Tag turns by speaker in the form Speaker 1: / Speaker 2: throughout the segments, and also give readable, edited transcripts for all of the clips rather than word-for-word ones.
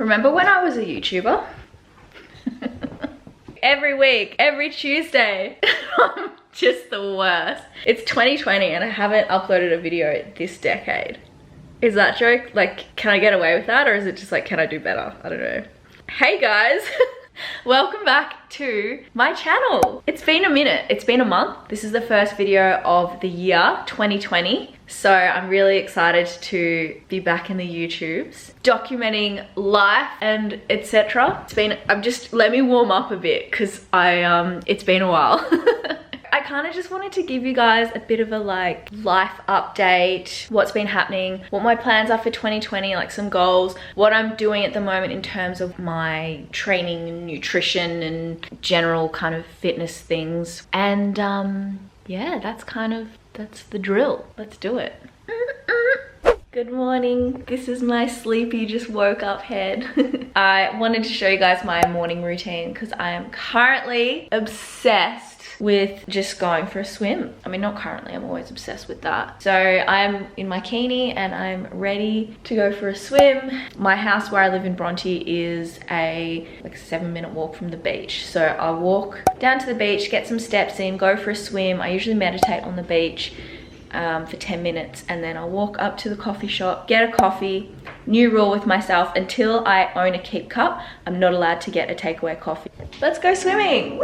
Speaker 1: Remember when I was a YouTuber? Every week, every Tuesday. I'm just the worst. It's 2020 and I haven't uploaded a video this decade. Is that joke? Like, can I get away with that? Or is it just like, can I do better? I don't know. Hey guys. Welcome back to my channel. It's been a minute, it's been a month. This is the first video of the year 2020. So I'm really excited to be back in the YouTubes, documenting life and etc. Let me warm up a bit because it's been a while. I kind of just wanted to give you guys a bit of a like life update, what's been happening, what my plans are for 2020, like some goals, what I'm doing at the moment in terms of my training and nutrition and general kind of fitness things. And yeah, that's the drill. Let's do it. Good morning. This is my sleepy, just woke up head. I wanted to show you guys my morning routine because I am currently obsessed with just going for a swim. I mean, not currently, I'm always obsessed with that. So I'm in my bikini and I'm ready to go for a swim. My house where I live in Bronte is a 7-minute walk from the beach. So I'll walk down to the beach, get some steps in, go for a swim. I usually meditate on the beach for 10 minutes and then I'll walk up to the coffee shop, get a coffee. New rule with myself, until I own a Keep cup, I'm not allowed to get a takeaway coffee. Let's go swimming.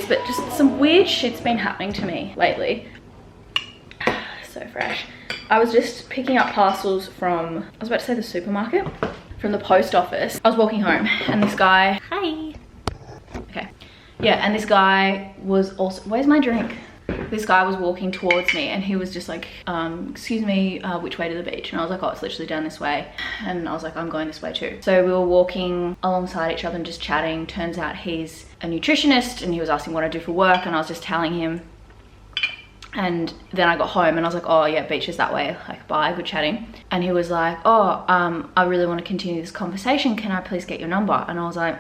Speaker 1: But just some weird shit's been happening to me lately. So fresh. I was just picking up parcels from, I was about to say the supermarket, from the post office. I was walking home and this guy, hi. Okay. Yeah, and this guy was also, where's my drink? This guy was walking towards me and he was just like, excuse me, which way to the beach? And I was like, oh, it's literally down this way. And I was like, I'm going this way too. So we were walking alongside each other and just chatting. Turns out he's a nutritionist and he was asking what I do for work and I was just telling him. And then I got home and I was like, oh yeah, beach is that way, like bye, good chatting. And he was like, oh, I really want to continue this conversation. Can I please get your number? And I was like,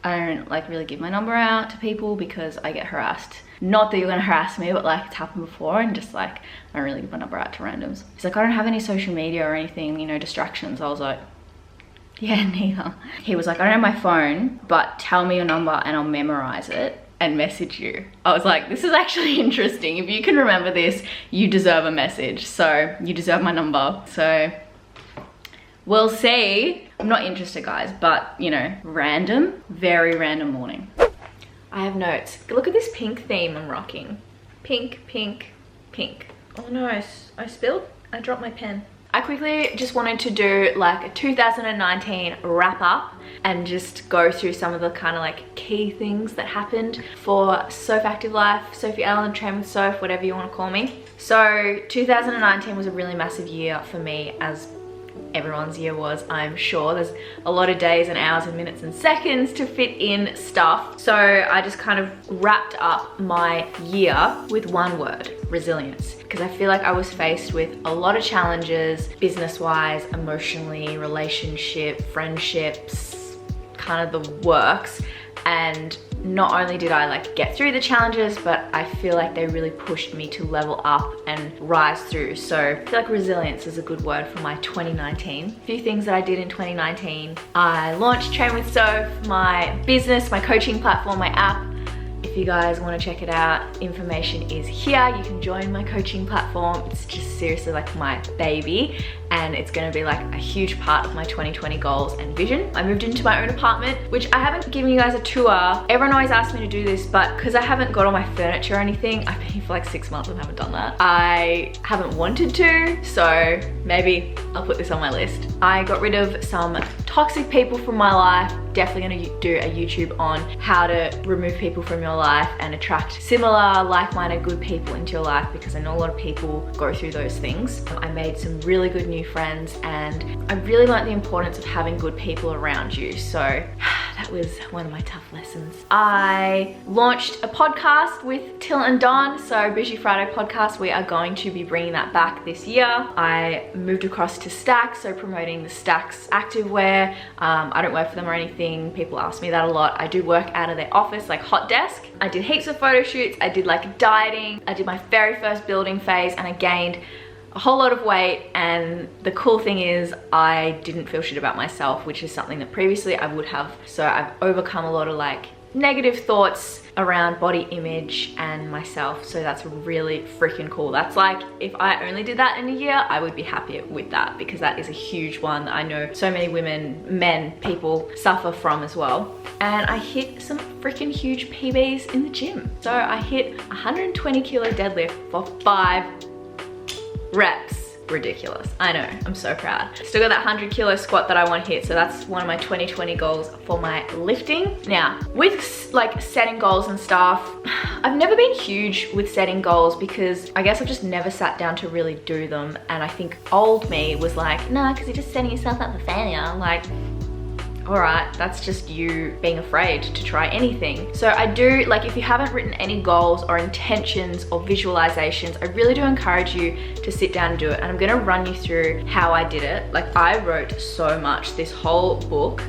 Speaker 1: I don't like really give my number out to people because I get harassed. Not that you're gonna harass me, but like it's happened before and just like, I don't really give my number out to randoms. He's like, I don't have any social media or anything, you know, distractions. I was like, yeah, neither. He was like, I don't have my phone, but tell me your number and I'll memorize it and message you. I was like, this is actually interesting. If you can remember this, you deserve a message. So you deserve my number. So we'll see. I'm not interested, guys, but you know, random, very random morning. I have notes. Look at this pink theme I'm rocking. Pink, pink, pink. Oh no, I spilled. I dropped my pen. I quickly just wanted to do like a 2019 wrap up and just go through some of the kind of like key things that happened for Soph Active Life, Sophie Allen, Train with Soph, whatever you want to call me. So 2019 was a really massive year for me, as everyone's year was, I'm sure. There's a lot of days and hours and minutes and seconds to fit in stuff. So I just kind of wrapped up my year with one word: resilience. Because I feel like I was faced with a lot of challenges, business-wise, emotionally, relationship, friendships, kind of the works. And not only did I like get through the challenges, but I feel like they really pushed me to level up and rise through. So I feel like resilience is a good word for my 2019. A few things that I did in 2019. I launched Train with Soph, my business, my coaching platform, my app. If you guys want to check it out, information is here. You can join my coaching platform. It's just seriously like my baby, and it's going to be like a huge part of my 2020 goals and vision. I moved into my own apartment, which I haven't given you guys a tour. Everyone always asks me to do this, but because I haven't got all my furniture or anything, I've been here for like 6 months and haven't done that. I haven't wanted to, so maybe I'll put this on my list. I got rid of some toxic people from my life. Definitely gonna do a YouTube on how to remove people from your life and attract similar, like-minded, good people into your life, because I know a lot of people go through those things. I made some really good new friends, and I really learned the importance of having good people around you. So that was one of my tough lessons. I launched a podcast with Till and Don, so Bougie Friday podcast. We are going to be bringing that back this year. I moved across to Stax, so promoting the Stax activewear. I don't work for them or anything. People ask me that a lot. I do work out of their office, like hot desk. I did heaps of photo shoots. I did like dieting. I did my very first building phase, and I gained a whole lot of weight. And the cool thing is I didn't feel shit about myself, which is something that previously I would have. So I've overcome a lot of like negative thoughts around body image and myself, so that's really freaking cool. That's like, if I only did that in a year, I would be happy with that, because that is a huge one that I know so many women, men, people suffer from as well. And I hit some freaking huge PBs in the gym. So I hit 120 kilo deadlift for 5 reps. Ridiculous. I know, I'm so proud. Still got that 100 kilo squat that I want to hit, so that's one of my 2020 goals for my lifting. Now, with like setting goals and stuff, I've never been huge with setting goals because I guess I've just never sat down to really do them. And I think old me was like, nah, because you're just setting yourself up for failure. I'm like, all right, that's just you being afraid to try anything. So I do, like, if you haven't written any goals or intentions or visualizations, I really do encourage you to sit down and do it. And I'm gonna run you through how I did it. Like, I wrote so much. This whole book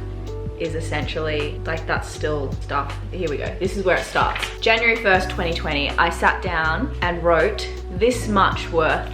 Speaker 1: is essentially like, that's still stuff. Here we go. This is where it starts. January 1st, 2020, I sat down and wrote this much worth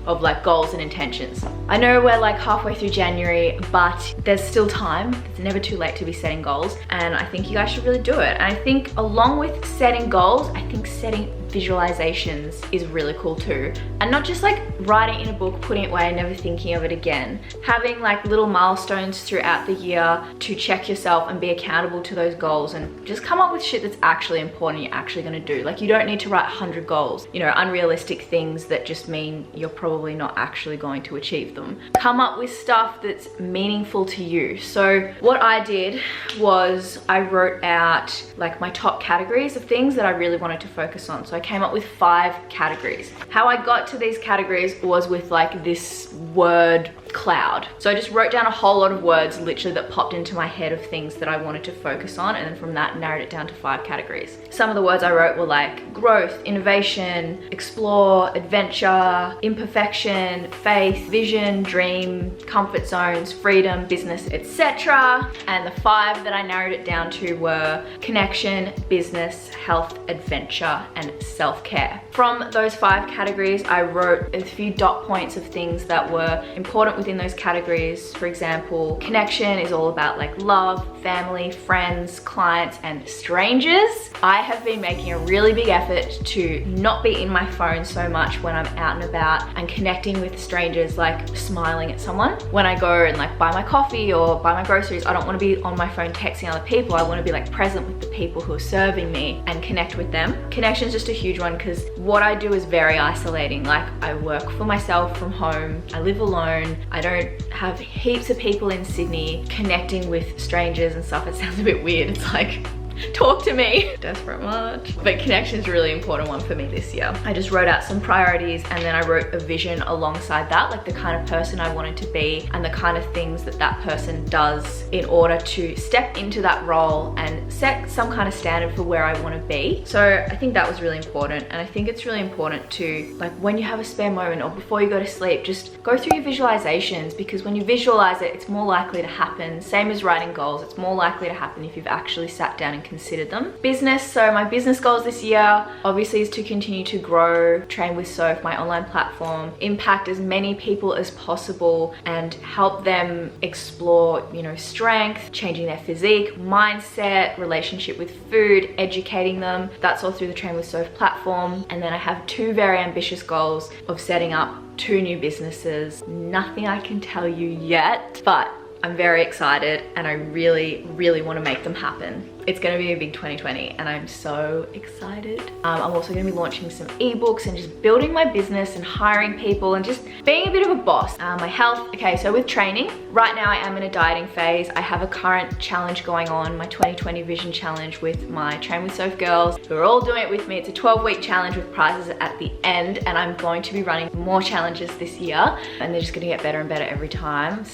Speaker 1: of like goals and intentions. I know we're like halfway through January, but there's still time. It's never too late to be setting goals, and I think you guys should really do it. And I think along with setting goals, I think setting visualizations is really cool too. And not just like writing in a book, putting it away and never thinking of it again. Having like little milestones throughout the year to check yourself and be accountable to those goals, and just come up with shit that's actually important you're actually gonna do. Like, you don't need to write 100 goals, you know, unrealistic things that just mean you're probably not actually going to achieve them. Come up with stuff that's meaningful to you. So what I did was I wrote out like my top categories of things that I really wanted to focus on. So I came up with 5 categories. How I got to these categories was with like this word cloud. So I just wrote down a whole lot of words literally that popped into my head of things that I wanted to focus on, and then from that narrowed it down to 5 categories. Some of the words I wrote were like growth, innovation, explore, adventure, imperfection, faith, vision, dream, comfort zones, freedom, business, etc. And the 5 that I narrowed it down to were connection, business, health, adventure, and self-care. From those 5 categories, I wrote a few dot points of things that were important within those categories. For example, connection is all about like love, family, friends, clients, and strangers. I have been making a really big effort to not be in my phone so much when I'm out and about, and connecting with strangers, like smiling at someone. When I go and like buy my coffee or buy my groceries, I don't want to be on my phone texting other people. I want to be like present with the people who are serving me and connect with them. Connection is just a huge one because what I do is very isolating. Like, I work for myself from home. I live alone. I don't have heaps of people in Sydney. Connecting with strangers and stuff, it sounds a bit weird. It's like, talk to me. Desperate much. But connection is a really important one for me this year. I just wrote out some priorities, and then I wrote a vision alongside that, like the kind of person I wanted to be and the kind of things that that person does in order to step into that role and set some kind of standard for where I want to be. So I think that was really important, and I think it's really important to, like, when you have a spare moment or before you go to sleep, just go through your visualizations, because when you visualize it, it's more likely to happen. Same as writing goals, it's more likely to happen if you've actually sat down and considered them. Business, so my business goals this year obviously is to continue to grow Train with Soph, my online platform, impact as many people as possible and help them explore, you know, strength, changing their physique, mindset, relationship with food, educating them. That's all through the Train with Soph platform. And then I have 2 very ambitious goals of setting up 2 new businesses. Nothing I can tell you yet, but I'm very excited and I really, really want to make them happen. It's going to be a big 2020 and I'm so excited. I'm also going to be launching some ebooks and just building my business and hiring people and just being a bit of a boss. My health, okay, so with training, right now I am in a dieting phase. I have a current challenge going on, my 2020 vision challenge with my Train with Soph girls who are all doing it with me. It's a 12-week challenge with prizes at the end, and I'm going to be running more challenges this year and they're just going to get better and better every time.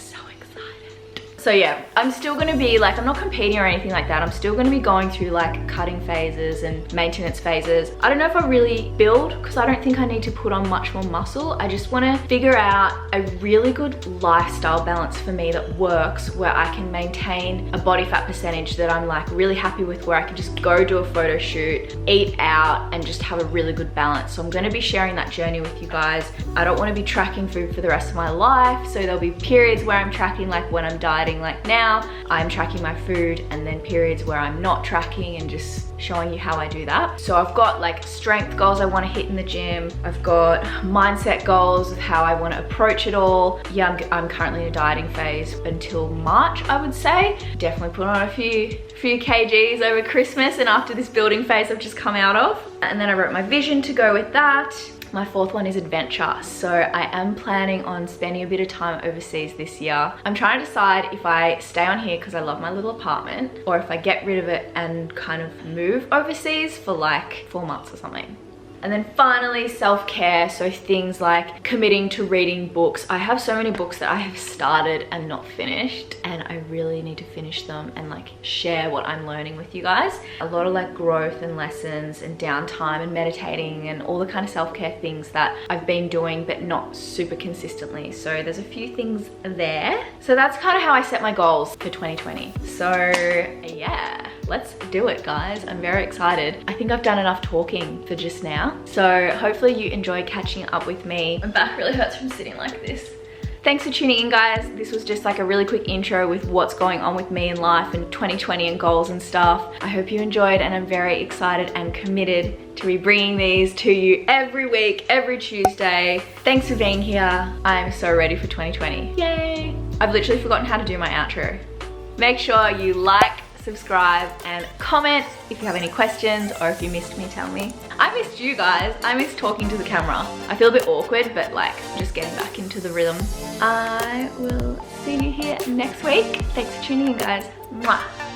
Speaker 1: So yeah, I'm still gonna be like, I'm not competing or anything like that. I'm still gonna be going through like cutting phases and maintenance phases. I don't know if I really build, because I don't think I need to put on much more muscle. I just wanna figure out a really good lifestyle balance for me that works, where I can maintain a body fat percentage that I'm like really happy with, where I can just go do a photo shoot, eat out, and just have a really good balance. So I'm gonna be sharing that journey with you guys. I don't wanna be tracking food for the rest of my life. So there'll be periods where I'm tracking, like when I'm dieting, like now I'm tracking my food, and then periods where I'm not tracking and just showing you how I do that. So I've got like strength goals I want to hit in the gym. I've got mindset goals of how I want to approach it all. Yeah, I'm currently in a dieting phase until March, I would say. Definitely put on a few kgs over Christmas and after this building phase I've just come out of. And then I wrote my vision to go with that. My fourth one is adventure. So I am planning on spending a bit of time overseas this year. I'm trying to decide if I stay on here because I love my little apartment, or if I get rid of it and kind of move overseas for like 4 months or something. And then finally, self-care. So things like committing to reading books. I have so many books that I have started and not finished, and I really need to finish them and like share what I'm learning with you guys. A lot of like growth and lessons and downtime and meditating and all the kind of self-care things that I've been doing but not super consistently. So there's a few things there. So that's kind of how I set my goals for 2020. So yeah, let's do it, guys. I'm very excited. I think I've done enough talking for just now. So hopefully you enjoy catching up with me. My back really hurts from sitting like this. Thanks for tuning in, guys. This was just like a really quick intro with what's going on with me in life and 2020 and goals and stuff. I hope you enjoyed, and I'm very excited and committed to be bringing these to you every week, every Tuesday. Thanks for being here. I'm so ready for 2020. Yay! I've literally forgotten how to do my outro. Make sure you like, subscribe, and comment if you have any questions, or if you missed me, tell me. I missed you guys. I miss talking to the camera. I feel a bit awkward, but like just getting back into the rhythm. I will see you here next week. Thanks for tuning in, guys. Mwah.